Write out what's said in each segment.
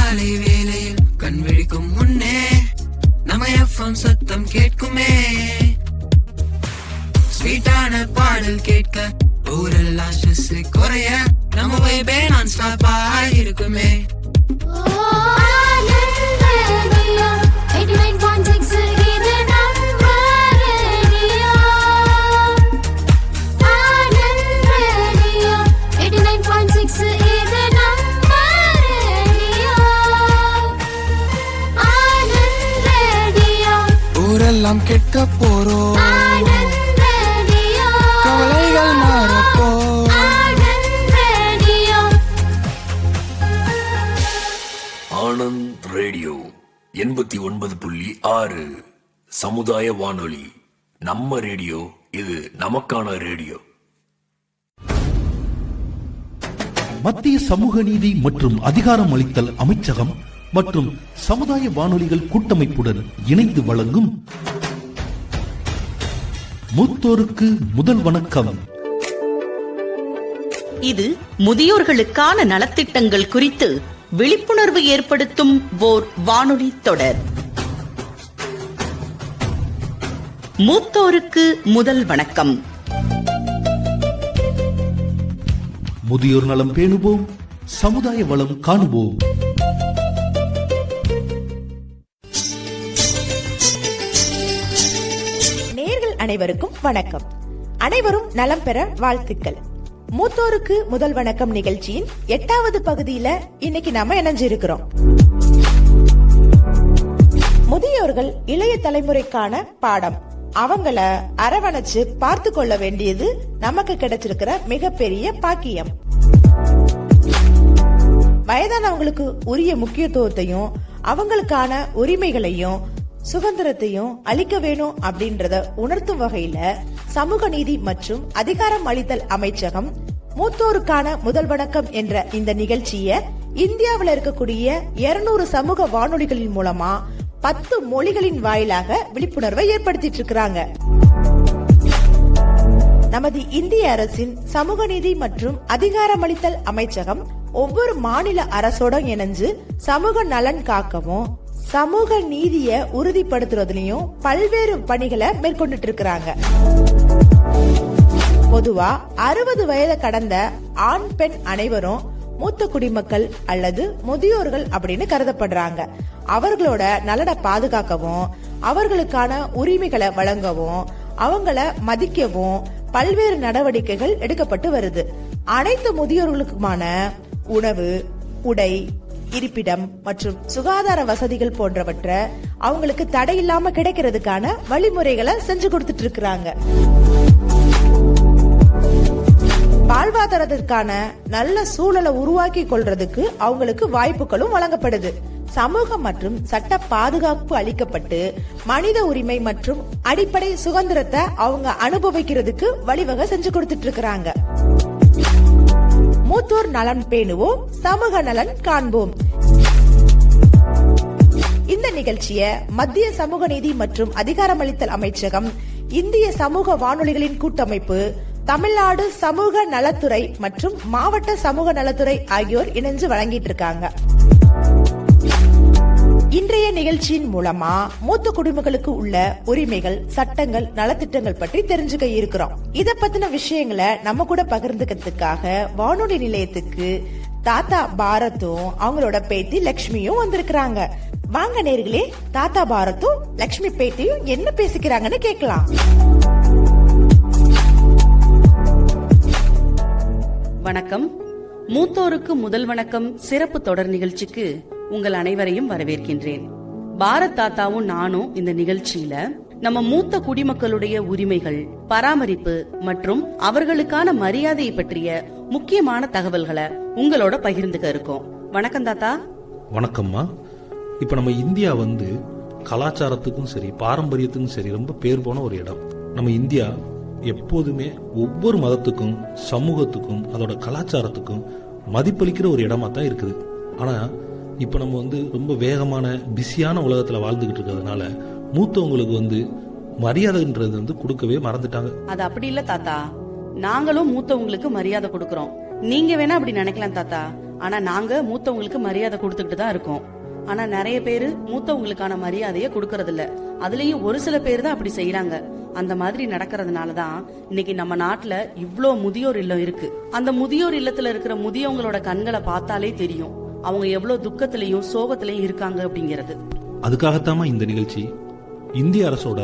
காலை வேளையில் கண் விழிக்கும் முன்னே நம்ம எஃப்எம் சத்தம் கேட்குமே. ஸ்வீட்டான பாடல் கேட்க ஊரெல்லாம் ஸ்ட்ரெஸ் குறைய நம்ம வைபே நான் ஸ்டாப்பா இருக்குமே. ஊரெல்லாம் கேட்க போறோம், கவலைகள் மாறப்போ. ஆனந்த் ரேடியோ 89.6 சமுதாய வானொலி. நம்ம ரேடியோ, இது நமக்கான ரேடியோ. மத்திய சமூக நீதி மற்றும் அதிகாரம் அளித்தல் அமைச்சகம் மற்றும் சமுதாய வானொலிகள் கூட்டமைப்புடன் இணைந்து வழங்கும் மூத்தோருக்கு முதல் வணக்கம். இது முதியோர்களுக்கான நலத்திட்டங்கள் குறித்து விழிப்புணர்வு ஏற்படுத்தும் ஓர் வானொலி தொடர். மூத்தோருக்கு முதல் வணக்கம். முதியோர் நலம் பேணுவோம், சமுதாய வளம் காணுவோம். நேயர்கள் அனைவருக்கும் வணக்கம். அனைவரும் நலம் பெற வாழ்த்துக்கள். மூத்தோருக்கு முதல் வணக்கம் நிகழ்ச்சியின் 8வது பகுதியில இன்னைக்கு நாம இணைஞ்சிருக்கிறோம். முதியோர்கள் இளைய தலைமுறைக்கான பாடம். அவங்கள அரவணைச்சு பார்த்து கொள்ள வேண்டியது நமக்கு கிடைச்சிருக்கிற மிகப்பெரிய பாக்கியம். வயதானவங்களுக்கு உரிய முக்கியத்துவத்தையும் அவங்களுக்கான உரிமைகளையும் சுதந்திரத்தையும் அளிக்க வேணும் அப்படின்றத உணர்த்தும் வகையில சமூக நீதி மற்றும் அதிகாரம் அளித்தல் அமைச்சகம் மூத்தோருக்கான முதல் வணக்கம் என்ற இந்த நிகழ்ச்சியை இந்தியாவில் இருக்கக்கூடிய 200 சமூக வானொலிகளின் மூலமா 10 மொழிகளின் வாயிலாக விழிப்புணர்வை ஏற்படுத்திட்டு இருக்கிறாங்க. நமது இந்திய அரசின் சமூக நீதி மற்றும் அதிகாரமளித்தல் அமைச்சகம் ஒவ்வொரு மாநில அரசோட இணைஞ்சு சமூக நலன் காக்கவும் சமூக நீதியை உறுதிப்படுத்துறதுலயும் பல்வேறு பணிகளை மேற்கொண்டுட்டு இருக்கிறாங்க. பொதுவா 60 வயதை கடந்த ஆண் பெண் அனைவரும் மூத்த குடிமக்கள் அல்லது முதியோர்கள் அப்படின்னு கருதப்படுறாங்க. அவர்களோட நலனை பாதுகாக்கவும் அவர்களுக்கான உரிமைகளை வழங்கவும் அவங்கள மதிக்கவும் பல்வேறு நடவடிக்கைகள் எடுக்கப்பட்டு வருது. அனைத்து முதியோர்களுக்குமான உணவு, உடை, இருப்பிடம் மற்றும் சுகாதார வசதிகள் போன்றவற்றை அவங்களுக்கு தடையில்லாம கிடைக்கிறதுக்கான வழிமுறைகளை செஞ்சு கொடுத்துட்டு இருக்கிறாங்க. வாழ்வாதாரத்திற்கான நல்ல சூழலை உருவாக்கி கொள்றதுக்கு அவங்களுக்கு வாய்ப்புகளும் வழங்கப்படுது. சமூக மற்றும் சட்ட பாதுகாப்பு அளிக்கப்பட்டு மனித உரிமை மற்றும் அடிப்படை சுதந்திரத்தை அவங்க அனுபவிக்கிறதுக்கு வழிவகை செஞ்சு கொடுத்துட்டு இருக்கிறாங்க. மூத்தோர் நலன் பேணுவோம், சமூக நலன் காண்போம். இந்த நிகழ்ச்சிய மத்திய சமூக நீதி மற்றும் அதிகாரமளித்தல் அமைச்சகம், இந்திய சமூக வானொலிகளின் கூட்டமைப்பு, தமிழ்நாடு சமூக நலத்துறை மற்றும் மாவட்ட சமூக நலத்துறை ஆகியோர் இணைஞ்சு வழங்கிட்டு இருக்காங்க. இன்றைய நிகழ்ச்சியின் மூலமா மூத்த குடிமக்களுக்கு உள்ள உரிமைகள், சட்டங்கள், நலத்திட்டங்கள் பற்றி தெரிஞ்சுக்க இருக்கிறோம். இத பத்தின விஷயங்களை நம்ம கூட பகிர்ந்துக்கிறதுக்காக வானொலி நிலையத்துக்கு தாத்தா பாரத்தும் அவங்களோட பேத்தி லட்சுமியும் வந்திருக்கிறாங்க. வாங்க நேர்களே, தாத்தா பாரத்தும் லட்சுமி பேத்தியும் என்ன பேசிக்கிறாங்கன்னு கேட்கலாம். வணக்கம். மூத்தோருக்கு முதல் வணக்கம் சிறப்பு தொடர் நிகழ்ச்சிக்கு உங்கள் அனைவரையும் வரவேற்கின்றேன். பாரத் தாத்தாவும் நானும் இந்த நிகழ்ச்சியில நம்ம மூத்த குடிமக்களுடைய உரிமைகள், பராமரிப்பு மற்றும் அவர்களுக்கான மரியாதையை பற்றிய முக்கியமான தகவல்களை உங்களோட பகிர்ந்துக்க இருக்கோம். வணக்கம் தாத்தா. வணக்கம்மா. இப்ப நம்ம இந்தியா கலாச்சாரத்துக்கும் சரி பாரம்பரியத்துக்கும் சரி ரொம்ப பேர் போன ஒரு இடம். நம்ம இந்தியா எப்போதுமே ஒவ்வொரு மதத்துக்கும் சமூகத்துக்கும் அதோட கலாச்சாரத்துக்கும் மதிப்பளிக்கிற ஒரு இடமா தான் இருக்குது. ஆனா இப்ப நம்ம ரொம்ப வேகமான பிஸியான உலகத்துல வாழ்ந்துகிட்டு இருக்கிறதுனால மூத்தவங்களுக்கு மரியாதைன்றது கொடுக்கவே மறந்துட்டாங்க. அது அப்படி இல்ல தாத்தா, நாங்களும் மூத்தவங்களுக்கு மரியாதை கொடுக்கறோம். நீங்க வேணா அப்படி நினைக்கலாம் தாத்தா, ஆனா நாங்க மூத்தவங்களுக்கு மரியாதை கொடுத்துக்கிட்டு தான் இருக்கோம். ஆனா நிறைய பேரு மூத்தவங்களுக்கான மரியாதையை கொடுக்கறது இல்ல. அதுலயும் ஒரு சில பேர் தான் அப்படி செய்யறாங்க. அந்த மாதிரி நடக்கிறதுனாலதான் இன்னைக்கு நம்ம நாட்டுல இவ்ளோ முதியோர் இல்லம் இருக்கு. அந்த முதியோர் இல்லத்துல இருக்கிற முதியவங்களோட கண்களை பார்த்தாலே தெரியும் அவங்க எவ்வளவு துக்கத்திலையும் சோகத்திலையும் இருக்காங்க அப்படிங்கிறது. அதுக்காகத்தாமா இந்த நிகழ்ச்சி. இந்திய அரசோட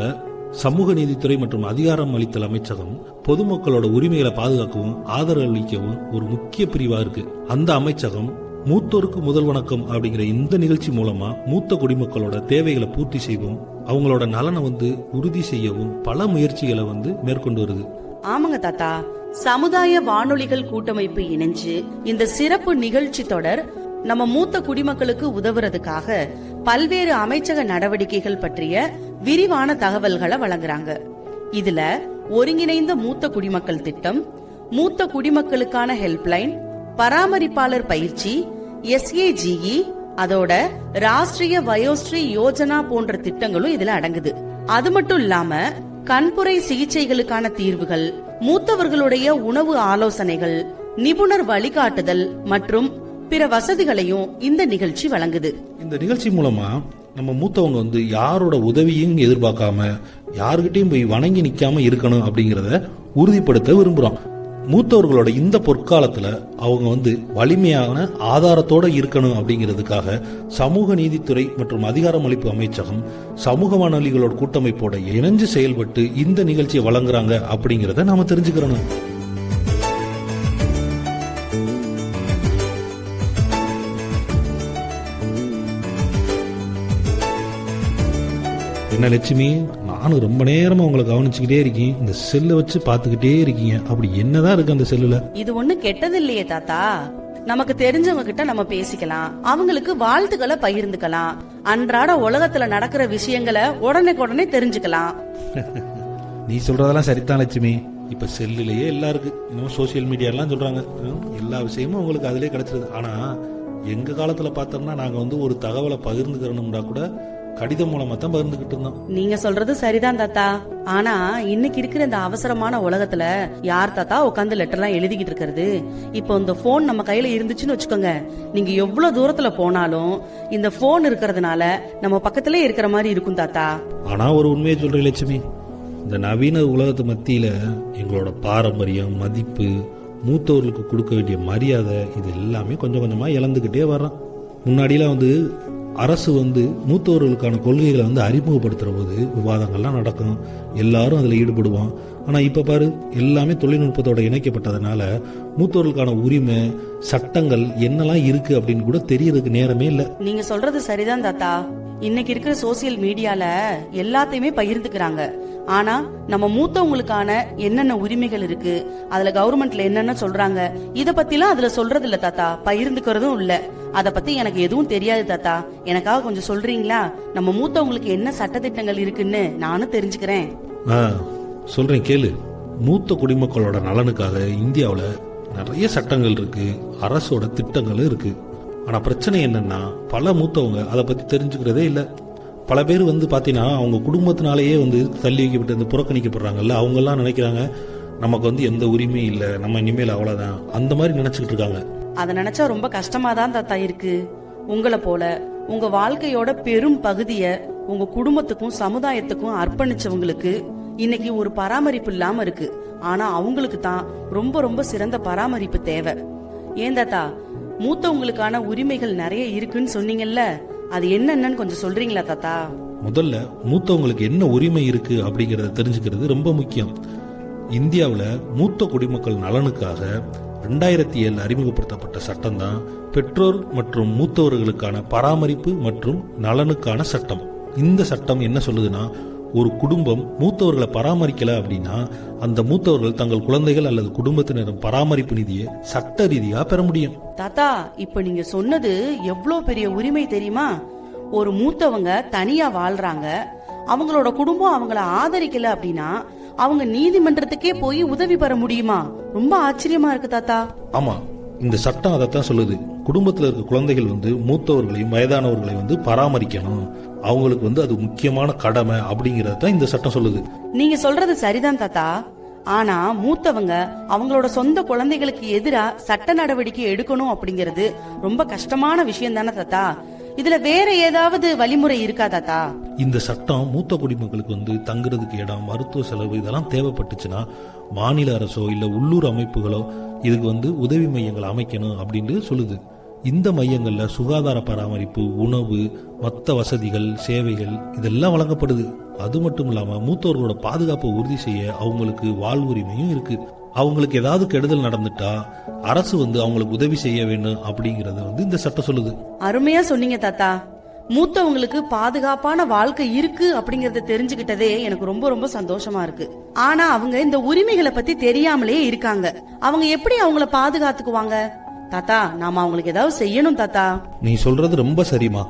சமூக நீதித்துறை மற்றும் அதிகாரம் அளித்தல் அமைச்சகம் பொதுமக்களோட உரிமைகளை பாதுகாக்கவும் ஆதரவு அளிக்கவும் ஒரு முக்கிய பிரிவா இருக்கு. அந்த அமைச்சகம் மூத்தோருக்கு முதல் வணக்கம் அப்படிங்கிற இந்த நிகழ்ச்சி மூலமா மூத்த குடிமக்களோட தேவைகளை பூர்த்தி செய்யவும் அவங்களோட நலனை உறுதி செய்யவும் பல முயற்சிகளை மேற்கொண்டு வருது. ஆமாங்க தாத்தா, சமுதாய வானொலிகள் கூட்டமைப்பு இணைஞ்சு இந்த சிறப்பு நிகழ்ச்சி தொடர் நம்ம மூத்த குடிமக்களுக்கு உதவுறதுக்காக பல்வேறு அமைச்சக நடவடிக்கைகள் பற்றிய விரிவான தகவல்களை வழங்குறாங்க. இதுல ஒருங்கிணைந்த மூத்த குடிமக்கள் திட்டம், மூத்த குடிமக்களுக்கான ஹெல்ப்லைன், பராமரிப்பாளர் பயிற்சி, SAGE, அதோட ராஷ்டிரிய வயோஸ்ரீ யோஜனா போன்ற திட்டங்களும் இதுல அடங்குது. அது மட்டும் இல்லாம கண்புரை சிகிச்சைகளுக்கான தீர்வுகள், மூத்தவர்களுடைய உணவு ஆலோசனைகள், நிபுணர் வழிகாட்டுதல் மற்றும் பிற வசதிகளையும் இந்த நிகழ்ச்சி வழங்குது. இந்த நிகழ்ச்சி மூலமா நம்ம மூத்தவங்க யாரோட உதவியும் எதிர்பார்க்காம யாருகிட்டையும் போய் வணங்கி நிக்காம இருக்கணும் அப்படிங்கறத உறுதிப்படுத்த விரும்புறோம். மூத்தவர்களோட இந்த பொற்காலத்துல அவங்க வலிமையான ஆதாரத்தோட இருக்கணும் அப்படிங்கிறதுக்காக சமூக நீதித்துறை மற்றும் அதிகாரமளிப்பு அமைச்சகம் சமூக வானொலிகளோட கூட்டமைப்போட இணைஞ்சு செயல்பட்டு இந்த நிகழ்ச்சியை வழங்குறாங்க அப்படிங்கறத நாம தெரிஞ்சுக்கிறோம். என்ன லட்சுமி, நானும் ரொம்ப நேரமா உங்களை கவனிச்சுக்கிட்டே இருக்கேன். இந்த செல்லை வச்சு பாத்துக்கிட்டே இருக்கீங்க. அப்படி என்னதான் இருக்கு அந்த செல்லுல? இது ஒண்ணு கெட்டது இல்லையே தாத்தா. நமக்கு தெரிஞ்சவங்க கிட்ட நம்ம பேசிக்கலாம், அவங்களுக்கு வாழ்த்துக்களை பகிர்ந்துக்கலாம், அன்றாட உலகத்துல நடக்கிற விஷயங்களை உடனே தெரிஞ்சுக்கலாம். நீ சொல்றதெல்லாம் சரிதான் லட்சுமி. இப்ப செல்லுலயே எல்லாம் இருக்கு. இன்னும் சோசியல் மீடியா எல்லாம் சொல்றாங்க எல்லா விஷயமும் உங்களுக்கு அதுலயே கிடைச்சிருது. ஆனா எங்க காலத்துல பார்த்தோம்னா நாங்க ஒரு தகவலை பகிர்ந்துக்கிறோம்னா கூட கடிதம் மூலமா தான் பகிர்ந்துகிட்டு இருந்தோம். நீங்க சொல்றது சரிதான் தாத்தா. ஆனா இன்னைக்கு இருக்கிற இந்த அவசரமான உலகத்துல யார் தாத்தா உட்காந்து லெட்டர் எல்லாம் எழுதிக்கிட்டு இருக்கிறது? இப்போ இந்த போன் நம்ம கையில இருந்துச்சுன்னு வச்சுக்கோங்க, நீங்க எவ்வளவு தூரத்துல போனாலும் இந்த போன் இருக்கிறதுனால நம்ம பக்கத்திலே இருக்கிற மாதிரி இருக்கும் தாத்தா. ஆனா ஒரு உண்மையை சொல்றேன் லட்சுமி, இந்த நவீன உலகத்து மத்தியில எங்களோட பாரம்பரியம், மதிப்பு, மூத்தவர்களுக்கு கொடுக்க வேண்டிய மரியாதை இது எல்லாமே கொஞ்சம் கொஞ்சமா இழந்துகிட்டே வர்றோம். முன்னாடியெல்லாம் அரசு மூத்தவர்களுக்கான கொள்கைகளை அறிமுகப்படுத்துற போது விவாதங்கள்லாம் நடக்கும், எல்லாரும் அதுல ஈடுபடுவோம். ஆனா இப்ப பாரு, எல்லாமே தொழில்நுட்பத்தோட இணைக்கப்பட்டதுனால மூத்தவர்களுக்கான உரிமை, சட்டங்கள் என்னெல்லாம் இருக்கு அப்படின்னு கூட தெரியறதுக்கு நேரமே இல்ல. நீங்க சொல்றது சரிதான் தாத்தா. இன்னைக்கு இருக்கிற சோசியல் மீடியால எல்லாத்தையுமே பகிர்ந்துக்கிறாங்க. ஆனா நம்ம மூத்தவங்களுக்கான என்னென்ன உரிமைகள் இருக்கு, அதுல கவர்மெண்ட்ல என்னென்ன சொல்றாங்க, இத பத்திலாம் அதுல சொல்றது இல்ல தாத்தா, பகிர்ந்துக்கிறதும் இல்ல. அத பத்தி எனக்கு எதுவும் தெரியாது தாத்தா. எனக்காக கொஞ்சம் சொல்றீங்களா? நம்ம மூத்தவங்களுக்கு என்ன சட்டதிட்டங்கள் இருக்குன்னு நானும் தெரிஞ்சுக்கிறேன். சொல்றேன் கேளு. மூத்த குடிமக்களோட நலனுக்காக இந்தியாவுல நிறைய சட்டங்கள் இருக்கு, அரசோட திட்டங்களும் இருக்கு. ஆனா பிரச்சனை என்னன்னா பல மூத்தவங்க அதை பத்தி தெரிஞ்சுக்கிறதே இல்ல. பல பேர் பாத்தீங்கன்னா அவங்க குடும்பத்தினாலேயே தள்ளி வைக்கப்பட்டு புறக்கணிக்கப்படுறாங்கல்ல, அவங்க எல்லாம் நினைக்கிறாங்க நமக்கு எந்த உரிமையும் இல்ல, நம்ம இனிமேல் அவ்வளவுதான், அந்த மாதிரி நினைச்சுக்கிட்டு இருக்காங்க. அத நினைச்சா ரொம்ப கஷ்டமா தான் தாத்தா இருக்கு. உங்களை போல உங்க வாழ்க்கையோட பெரும் பகுதிய உங்க குடும்பத்துக்கும் சமுதாயத்துக்கும் அர்ப்பணிச்சவங்களுக்கு இன்னைக்கு ஒரு பராமரிப்பு இல்லாம இருக்கு. ஆனா அவங்களுக்கு தான் ரொம்ப ரொம்ப சிறந்த பராமரிப்பு தேவை. ஏன் தாத்தா, மூத்தவங்களுக்கான உரிமைகள் நிறைய இருக்குன்னு சொன்னீங்கல்ல, அது என்னன்னு கொஞ்சம் சொல்றீங்களா தாத்தா? முதல்ல மூத்தவங்களுக்கு என்ன உரிமை இருக்கு அப்படிங்கறத தெரிஞ்சுக்கிறது ரொம்ப முக்கியம். இந்தியாவுல மூத்த குடிமக்கள் நலனுக்காக 2007 அறிமுகப்படுத்தப்பட்ட சட்டம் தான் பெற்றோர் மற்றும் மூத்தவர்களுக்கான பராமரிப்பு மற்றும் நலனுக்கான சட்டம். இந்த சட்டம் என்ன சொல்லுதுன்னா, ஒரு குடும்பம் மூத்தவர்களை பராமரிக்கல அப்படின்னா அந்த மூத்தவர்கள் தங்கள் குழந்தைகள் அல்லது குடும்பத்தினரின் பராமரிப்பு நிதியை சட்ட ரீதியா பெற முடியும். தாத்தா, இப்ப நீங்க சொன்னது எவ்வளவு பெரிய உரிமை தெரியுமா? ஒரு மூத்தவங்க தனியா வாழ்றாங்க, அவங்களோட குடும்பம் அவங்கள ஆதரிக்கல அப்படின்னா அவங்க நீதிமன்றத்துக்கே போய் உதவி பெற முடியுமா? ரொம்ப ஆச்சரியமா இருக்கு தாத்தா. ஆமா, இந்த சட்டம் அதைத்தான் சொல்லுது. குடும்பத்துல இருக்க குழந்தைகள் மூத்தவர்களையும் வயதானவர்களை பராமரிக்கணும், அவங்களுக்கு அது முக்கியமான கடமை அப்படிங்கறத இந்த சட்டம் சொல்லுது. நீங்க சொல்றது சரிதான் தாத்தா. ஆனா மூத்தவங்க அவங்களோட சொந்த குழந்தைகளுக்கு எதிரா சட்ட நடவடிக்கை எடுக்கணும் அப்படிங்கிறது ரொம்ப கஷ்டமான விஷயம் தானே தாத்தா. இதுல வேற ஏதாவது வழிமுறை இருக்கா தாத்தா? இந்த சட்டம் மூத்த குடிமக்களுக்கு வந்து தங்குறதுக்கு இடம், மருத்துவ செலவு இதெல்லாம் தேவைப்பட்டுச்சுன்னா மாநில அரசோ இல்ல உள்ளூர் அமைப்புகளோ இதுக்கு வந்து உதவி மையங்கள் அமைக்கணும் அப்படின்னு சொல்லுது. இந்த மையங்கள்ல சுகாதார பராமரிப்பு, உணவு, மற்ற வசதிகள், சேவைகள் இதெல்லாம் வழங்கப்படுது. அது மட்டும் இல்லாம மூத்தோர்களோட பாதுகாப்பை உறுதி செய்ய அவங்களுக்கு வாழ்வுரிமையும் இருக்கு. அவங்களுக்கு ஏதாவது கெடுதல் நடந்துட்டா அரசு வந்து அவங்களுக்கு உதவி செய்ய வேண்டும் அப்படிங்கறத வந்து இந்த சட்டம் சொல்லுது. அருமையா சொன்னீங்க தாத்தா. மூத்தவங்களுக்கு பாதுகாப்பான வாழ்க்கை இருக்கு அப்படிங்கறத தெரிஞ்சுக்கிட்டதே எனக்கு ரொம்ப ரொம்ப சந்தோஷமா இருக்கு. ஆனா அவங்க இந்த உரிமைகளை பத்தி தெரியாமலே இருக்காங்க. அவங்க எப்படி அவங்கள பாதுகாத்துக்குவாங்க? தாத்தா, நாம அவங்களுக்கு ஏதாவது செய்யணும் தாத்தா. நீ சொல்றது ரொம்ப சரிமா.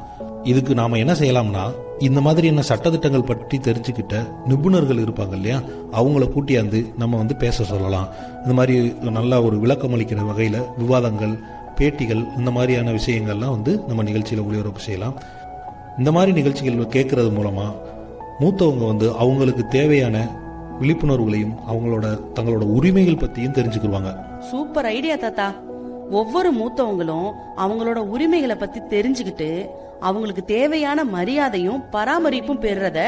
இதுக்கு நாம என்ன செய்யலாம்னா, இந்த மாதிரி என்ன சட்டத்திட்டங்கள் பற்றி தெரிஞ்சுக்கிட்ட நிபுணர்கள் இருப்பாங்க இல்லையா, அவங்கள கூட்டியாந்து நம்ம வந்து பேச சொல்லலாம். இந்த மாதிரி நல்லா ஒரு விளக்கம் அளிக்கிற வகையில விவாதங்கள், பேட்டிகள், இந்த மாதிரியான விஷயங்கள்லாம் வந்து நம்ம நிகழ்ச்சியில ஒளிபரப்பு செய்யலாம். இந்த மாதிரி நிகழ்ச்சிகள் கேட்கறது மூலமா மூத்தவங்க வந்து அவங்களுக்கு தேவையான விழிப்புணர்வுகளையும் தங்களோட உரிமைகள் பத்தியும் தெரிஞ்சுக்குவாங்க. சூப்பர் ஐடியா தாத்தா. ஒவ்வொரு மூத்தவங்களும் அவங்களோட உரிமைகளை பத்தி தெரிஞ்சுக்கிட்டு அவங்களுக்கு தேவையான மரியாதையும் பராமரிப்பும் பெறறத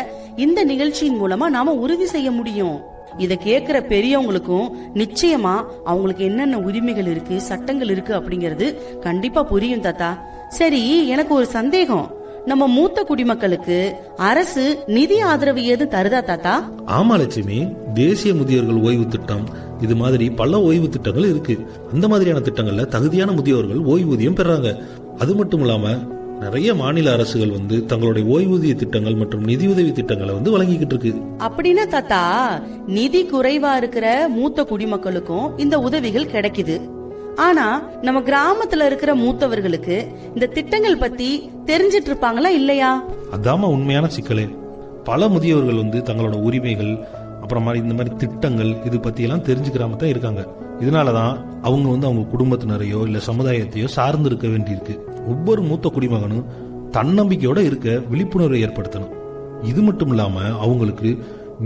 இந்த நிகழ்ச்சியின் மூலமா நாம உறுதி செய்ய முடியும். இத கேக்குற பெரியவங்களுக்கும் நிச்சயமா அவங்களுக்கு என்னென்ன உரிமைகள் இருக்கு, சட்டங்கள் இருக்கு அப்படிங்கறது கண்டிப்பா புரியும் தாத்தா. சரி, எனக்கு ஒரு சந்தேகம். நம்ம மூத்த குடிமக்களுக்கு அரசு நிதி ஆதரவு ஏது தருதா தாத்தா? ஆமா லட்சுமி, தேசிய முதியோர்கள் ஓய்வு திட்டம் இது மாதிரி பல ஓய்வு திட்டங்கள் இருக்கு. அந்த மாதிரியான திட்டங்கள்ல தகுதியான முதியோர்கள் ஓய்வூதியம் பெறாங்க. அது மட்டும் இல்லாம நிறைய மாநில அரசுகள் வந்து தங்களுடைய ஓய்வூதிய திட்டங்கள் மற்றும் நிதியுதவி திட்டங்களை வந்து வழங்கிக்கிட்டு இருக்கு. அப்படின்னா தாத்தா, நிதி குறைவா இருக்கிற மூத்த குடிமக்களுக்கும் இந்த உதவிகள் கிடைக்குது. ஆனா நம்ம கிராமத்துல இருக்கிற மூத்தவர்களுக்கு இந்த திட்டங்கள் பத்தி தெரிஞ்சிட்டு இருப்பாங்களா இல்லையா? அதாம உண்மையான சிக்கலே. பல முதியோர்கள் வந்து தங்களோட உரிமைகள் அப்புறமா இந்த மாதிரி திட்டங்கள் இது பத்தி எல்லாம் தெரிஞ்சுக்கிறாம தான் இருக்காங்க. இதனாலதான் அவங்க வந்து அவங்க குடும்பத்தினரையோ இல்ல சமுதாயத்தையோ சார்ந்து இருக்க வேண்டியிருக்கு. ஒவ்வொரு மூத்த குடிமகனும் தன்னம்பிக்கையோட இருக்க விழிப்புணர்வை ஏற்படுத்தணும். இது மட்டும் இல்லாம அவங்களுக்கு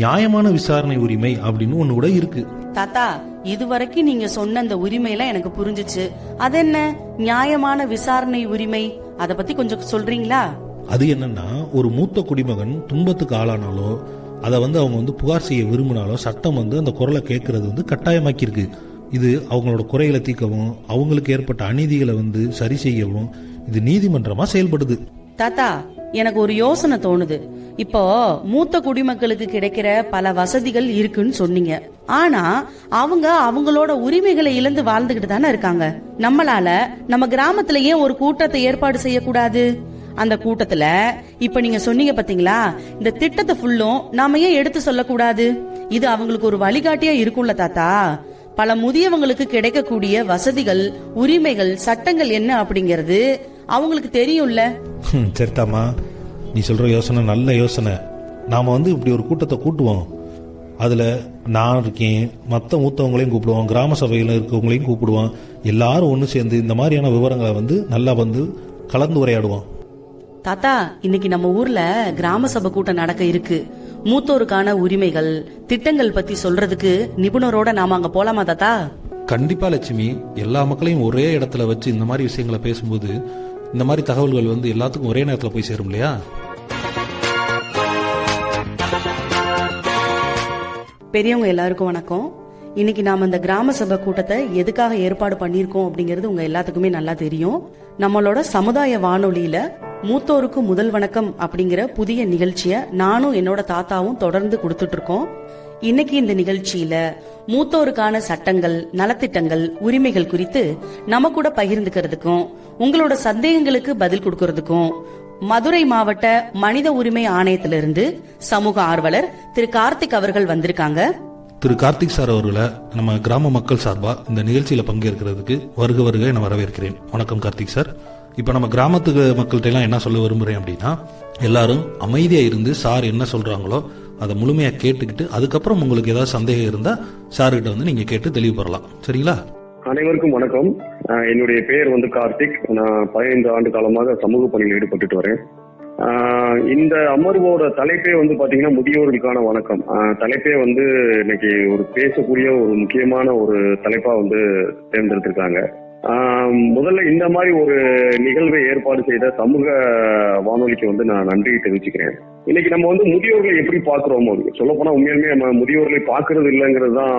நியாயமான விசாரணை உரிமை அப்படின்னு ஒண்ணு கூட இருக்கு. தாத்தா, இதுவரைக்கும் நீங்க சொன்ன அந்த உரிமை எல்லாம் எனக்கு புரிஞ்சுச்சு. அது என்ன நியாயமான விசாரணை உரிமை? அத பத்தி கொஞ்சம் சொல்றீங்களா? அது என்னன்னா, ஒரு மூத்த குடிமகன் துன்பத்துக்கு ஆளானாலோ அதை வந்து அவங்க வந்து புகார் செய்ய விரும்பினாலோ சட்டம் வந்து அந்த குரலை கேட்கறது வந்து கட்டாயமாக்கி இருக்கு. இது அவங்களோட குறைகளை தீர்க்கவும் அவங்களுக்கு ஏற்பட்ட அநீதிகளை வந்து சரி செய்யவும் இது நீதிமன்றமா செயல்படுது. தாத்தா, எனக்கு ஒரு யோசனை தோணுது. இப்போ மூத்த குடிமக்களுக்கு கிடைக்கிற பல வசதிகள் இருக்குன்னு சொன்னீங்க. ஆனா அவங்க அவங்களோட உரிமைகளை இழந்து வாழ்ந்துகிட்டு தானே இருக்காங்க. நம்மளால நம்ம கிராமத்திலேயே ஒரு கூட்டத்தை ஏற்பாடு செய்யக்கூடாது? அந்த கூட்டத்துல இப்ப நீங்க சொன்னீங்க பாத்தீங்களா, இந்த திட்டத்தை ஃபுல்லும் நாம ஏன் எடுத்து சொல்லக்கூடாது? இது அவங்களுக்கு ஒரு வழிகாட்டியா இருக்கும்ல தாத்தா. பல முதியவங்களுக்கு கிடைக்கக்கூடிய வசதிகள், உரிமைகள், சட்டங்கள் என்ன அப்படிங்கறது அவங்களுக்கு தெரியும்ல. சரிதாமா, நீ சொல்ற யோசனை நல்ல யோசனை. நாம வந்து இப்படி ஒரு கூட்டத்தை கூட்டுவோம். அதுல நான் இருக்கேன், மற்ற மூத்தவங்களையும் கூப்பிடுவோம், கிராம சபையில இருக்கவங்களையும் கூப்பிடுவோம். எல்லாரும் ஒண்ணு சேர்ந்து இந்த மாதிரியான விவரங்களை வந்து நல்லா வந்து கலந்து உரையாடுவோம். தாத்தா, இன்னைக்கு நம்ம ஊர்ல கிராம சபை கூட்டம் நடக்க இருக்கு. மூத்தோருக்கான உரிமைகள், திட்டங்கள் பத்தி சொல்றதுக்கு நிபுணரோட நாம அங்க போலாமா தாத்தா? கண்டிப்பா லட்சுமி. எல்லா மக்களையும் ஒரே இடத்துல வச்சு இந்த மாதிரி விஷயங்களை பேசும்போது இந்த மாதிரி தகவல்கள் வந்து எல்லாத்துக்கும் ஒரே நேரத்துல போய் சேரும் இல்லையா? பெரியவங்க எல்லாருக்கும் வணக்கம். இன்னைக்கு நாம இந்த கிராம சபை கூட்டத்தை எதுக்காக ஏற்பாடு பண்ணிருக்கோம் அப்படிங்கறது உங்க எல்லாத்துக்குமே நல்லா தெரியும். நம்மளோட சமுதாய வானொலியில மூத்தோருக்கு முதல் வணக்கம் அப்படிங்கிற புதிய நிகழ்ச்சிய நானும் என்னோட தாத்தாவும் தொடர்ந்து கொடுத்துட்டு இருக்கோம். இன்னைக்கு இந்த நிகழ்ச்சியில மூத்தோருக்கான சட்டங்கள், நலத்திட்டங்கள், உரிமைகள் குறித்து நம்ம கூட பகிர்ந்துக்கிறதுக்கும் உங்களோட சந்தேகங்களுக்கு பதில் கொடுக்கறதுக்கும் மதுரை மாவட்ட மனித உரிமை ஆணையத்திலிருந்து சமூக ஆர்வலர் திரு கார்த்திக் அவர்கள் வந்திருக்காங்க. திரு கார்த்திக் சார் அவர்களை நம்ம கிராம மக்கள் சார்பா இந்த நிகழ்ச்சியில பங்கேற்கிறதுக்கு வருக வருக நான் வரவேற்கிறேன். வணக்கம் கார்த்திக் சார். இப்ப நம்ம கிராமத்துக்கு மக்கள்கிட்ட எல்லாம் என்ன சொல்ல விரும்புறேன் அப்படின்னா, எல்லாரும் அமைதியா இருந்து சார் என்ன சொல்றாங்களோ அதை முழுமையா கேட்டுக்கிட்டு அதுக்கப்புறம் உங்களுக்கு ஏதாவது சந்தேகம் இருந்தா சார்கிட்ட வந்து நீங்க கேட்டு தெளிவு பெறலாம். சரிங்களா? அனைவருக்கும் வணக்கம். என்னுடைய பெயர் வந்து கார்த்திக். நான் 15 ஆண்டு காலமாக சமூக பணியில் ஈடுபட்டு வரேன். இந்த அமர்வோட தலைப்பே வந்து பாத்தீங்கன்னா முதியோர்களுக்கான வணக்கம். தலைப்பே வந்து இன்னைக்கு ஒரு பேசக்கூடிய ஒரு முக்கியமான ஒரு தலைப்பா வந்து தேர்ந்தெடுத்திருக்காங்க. முதல்ல இந்த மாதிரி ஒரு நிகழ்வை ஏற்பாடு செய்த சமூக வானொலிக்கு வந்து நான் நன்றி தெரிவிச்சுக்கிறேன். இன்னைக்கு நம்ம வந்து முதியோர்களை எப்படி பாக்குறோமோ, சொல்ல போனா உண்மையுமே நம்ம முதியோர்களை பாக்குறது இல்லைங்கிறது தான்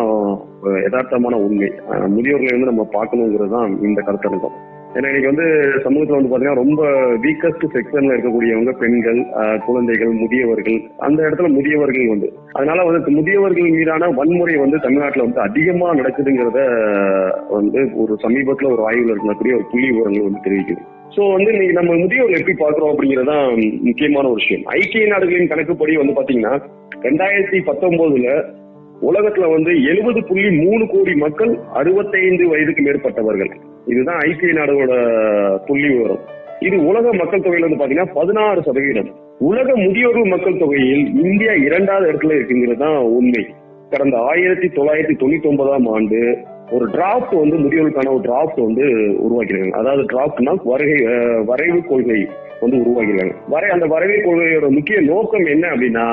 யதார்த்தமான உண்மை. முதியோர்களை வந்து நம்ம பார்க்கணுங்கிறது தான் இந்த கருத்தரங்கம். ஏன்னா இன்னைக்கு வந்து சமூகத்துல வந்து பாத்தீங்கன்னா ரொம்ப வீக்கஸ்ட் செக்ஷன்ல இருக்கக்கூடியவங்க பெண்கள், குழந்தைகள், முதியவர்கள். அந்த இடத்துல முதியவர்கள் வந்து அதனால வந்து முதியவர்கள் மீதான வன்முறை வந்து தமிழ்நாட்டுல வந்து அதிகமா நடக்குதுங்கிறத வந்து ஒரு சமீபத்துல ஒரு ஆய்வுல இருக்கக்கூடிய ஒரு புள்ளி விவரங்கள் வந்து தெரிவிக்குது. சோ வந்து இன்னைக்கு நம்ம முதியோர்கள் எப்படி பாக்குறோம் அப்படிங்கறதான் முக்கியமான ஒரு விஷயம். ஐக்கிய நாடுகளின் கணக்குப்படி வந்து பாத்தீங்கன்னா 2019 உலகத்துல வந்து 70.3 கோடி மக்கள் 65 வயதுக்கு மேற்பட்டவர்கள். இதுதான் ஐக்கிய நாடுகளோட புள்ளி விவரம். இது உலக மக்கள் தொகையில வந்து பாத்தீங்கன்னா 16%. உலக முதியோர்கள் மக்கள் தொகையில் இந்தியா 2வது இடத்துல இருக்குங்கிறது தான் உண்மை. கடந்த 1999ஆம் ஆண்டு ஒரு டிராப்ட் வந்து முதியோருக்கான ஒரு டிராப்ட் வந்து உருவாக்கிருக்காங்க. அதாவது டிராப்ட்னா வரைவு கொள்கை வந்து உருவாக்கிருக்காங்க. அந்த வரைவு கொள்கையோட முக்கிய நோக்கம் என்ன அப்படின்னா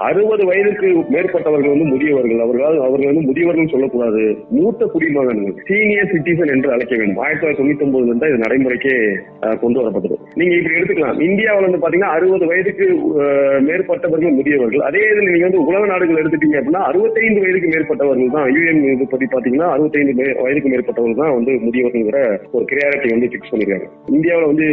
60 வயதுக்கு மேற்பட்டவர்கள் வந்து முதியவர்கள். அவர்கள் வந்து முதியவர்கள் சொல்லக்கூடாது, மூத்த குடிமகன்கள், சீனியர் சிட்டிசன் என்று அழைக்க வேண்டும். 1999 தான் இது நடைமுறைக்கே கொண்டு வரப்பட்டது. நீங்க இப்படி எடுத்துக்கலாம். இந்தியாவில் வந்து பாத்தீங்கன்னா 60 வயதுக்கு மேற்பட்டவர்கள் முதியவர்கள். அதே இதுல நீங்க வந்து உலக நாடுகள் எடுத்துட்டீங்க அப்படின்னா 65 வயதுக்கு மேற்பட்டவர்கள் தான். யூஎன் இது பத்தி பாத்தீங்கன்னா 65 வயதுக்கு மேற்பட்டவர்கள் தான் வந்து முதியவர்கள்ங்கிற ஒரு கிரியாரிட்டி வந்து பிக்ஸ் பண்ணிருக்காங்க. இந்தியாவில் வந்து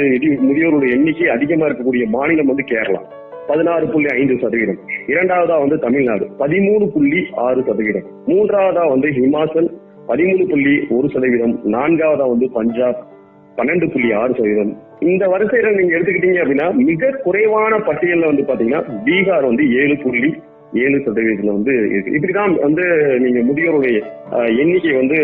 முதியோருடைய எண்ணிக்கை அதிகமா இருக்கக்கூடிய மாநிலம் வந்து கேரளா 16.5%. 2வதா வந்து தமிழ்நாடு 13.6%. 3வதா வந்து ஹிமாச்சல் 13.1%. 4வதா வந்து பஞ்சாப் 12.6%. இந்த வரிசையில நீங்க எடுத்துக்கிட்டீங்க அப்படின்னா மிக குறைவான பட்டியல்ல வந்து பாத்தீங்கன்னா பீகார் வந்து 7.7% வந்து இருக்கு. இப்படிதான் வந்து நீங்க முதியோருடைய எண்ணிக்கை வந்து